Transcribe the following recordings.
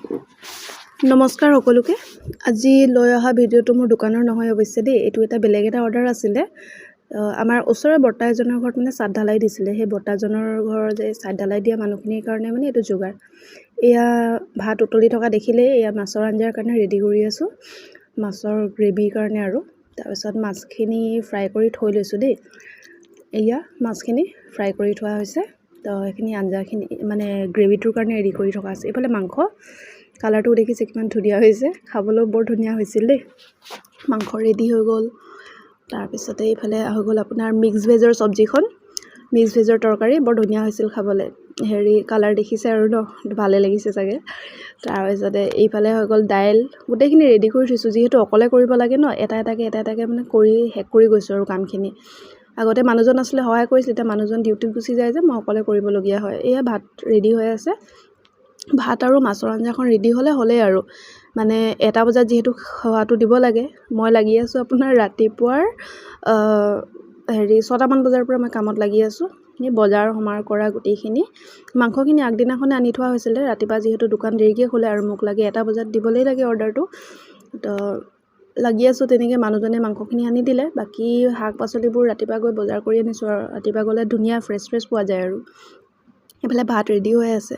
নমস্কাৰ সকলোকে। আজি লৈ অহা ভিডিঅ'টো মোৰ দোকানৰ নহয় অৱশ্যে দেই, এইটো এটা বেলেগ এটা অৰ্ডাৰ আছিলে। আমাৰ ওচৰৰ বৰ্তা এজনৰ ঘৰত মানে ছাদ ঢালাই দিছিলে। সেই বৰ্তাজনৰ ঘৰৰ যে ছাদ ঢালাই দিয়া মানুহখিনিৰ কাৰণে মানে এইটো যোগাৰ। এয়া ভাত উতলি থকা দেখিলেই এয়া মাছৰ আঞ্জাৰ কাৰণে ৰেডি কৰি আছোঁ, মাছৰ গ্ৰেভিৰ কাৰণে। আৰু তাৰপিছত মাছখিনি ফ্ৰাই কৰি থৈ লৈছোঁ দেই। এয়া মাছখিনি ফ্ৰাই কৰি থোৱা হৈছে, তো সেইখিনি আঞ্জাখিনি মানে গ্ৰেভিটোৰ কাৰণে ৰেডি কৰি থকা আছে। এইফালে মাংস কালাৰটো দেখিছে কিমান ধুনীয়া হৈছে, খাবলৈও বৰ ধুনীয়া হৈছিল দেই। মাংস ৰেডি হৈ গ'ল। তাৰপিছতে এইফালে হৈ গ'ল আপোনাৰ মিক্স ভেজৰ চব্জিখন, মিক্স ভেজৰ তৰকাৰী বৰ ধুনীয়া হৈছিল খাবলৈ। কালাৰ দেখিছে আৰু ন, ভালে লাগিছে চাগে। তাৰপিছতে এইফালে হৈ গ'ল দাইল। গোটেইখিনি ৰেডি কৰি থৈছোঁ, যিহেতু অকলে কৰিব লাগে ন, এটা এটাকৈ মানে কৰি শেষ কৰি গৈছোঁ আৰু কামখিনি। আগতে মানুহজন আছিলে সহায় কৰিছিল, এতিয়া মানুহজন ডিউটিত গুচি যায় যে মই অকলে কৰিবলগীয়া হয়। এয়া ভাত ৰেডি হৈ আছে। ভাত আৰু মাছৰ আঞ্জাখন ৰেডি হ'লেই আৰু মানে 1টা বজাত যিহেতু খোৱাটো দিব লাগে। মই লাগি আছোঁ আপোনাৰ ৰাতিপুৱাৰ 6টামান বজাৰ পৰা মই কামত লাগি আছোঁ। এই বজাৰ সমাৰ কৰা গোটেইখিনি। মাংসখিনি আগদিনাখনে আনি থোৱা হৈছিলে, ৰাতিপুৱা যিহেতু দোকান দেৰিকৈ খোলে আৰু মোক লাগে 1টা বজাত দিবলেই লাগে অৰ্ডাৰটো। তো লাগি আছোঁ তেনেকৈ। মানুহজনে মাংসখিনি আনি দিলে, বাকী শাক পাচলিবোৰ ৰাতিপুৱা গৈ বজাৰ কৰি আনিছোঁ। আৰু ৰাতিপুৱা গ'লে ধুনীয়া ফ্ৰেছ পোৱা যায়। আৰু এইফালে ভাত ৰেডি হৈ আছে।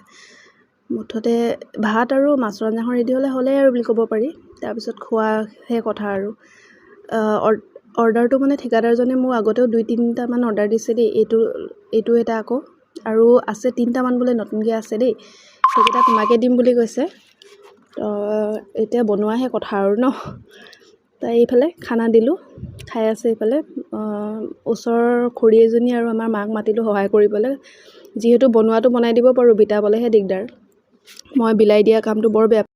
মুঠতে ভাত আৰু মাছৰ আঞ্জাখন ৰেডি হ'লেই আৰু বুলি ক'ব পাৰি। তাৰপিছত খোৱাহে কথা আৰু। অৰ্ডাৰটো মানে ঠিকাদাৰজনে মোৰ আগতেও 2-3টামান অৰ্ডাৰ দিছে দেই। এইটো এটা আকৌ আৰু আছে 3টামান বোলে নতুনকৈ আছে দেই। সেইকেইটা তোমাকে দিম বুলি কৈছে। তো এতিয়া বনোৱাহে কথা আৰু ন। তাই এইফালে খানা দিলোঁ, খাই আছে এইফালে। ওচৰৰ খুৰী এজনী আৰু আমাৰ মাক মাতিলোঁ সহায় কৰিবলৈ। যিহেতু বনোৱাটো বনাই দিব পাৰোঁ, বিটাবলৈহে দিগদাৰ। মই বিলাই দিয়া কামটো বৰ বেয়া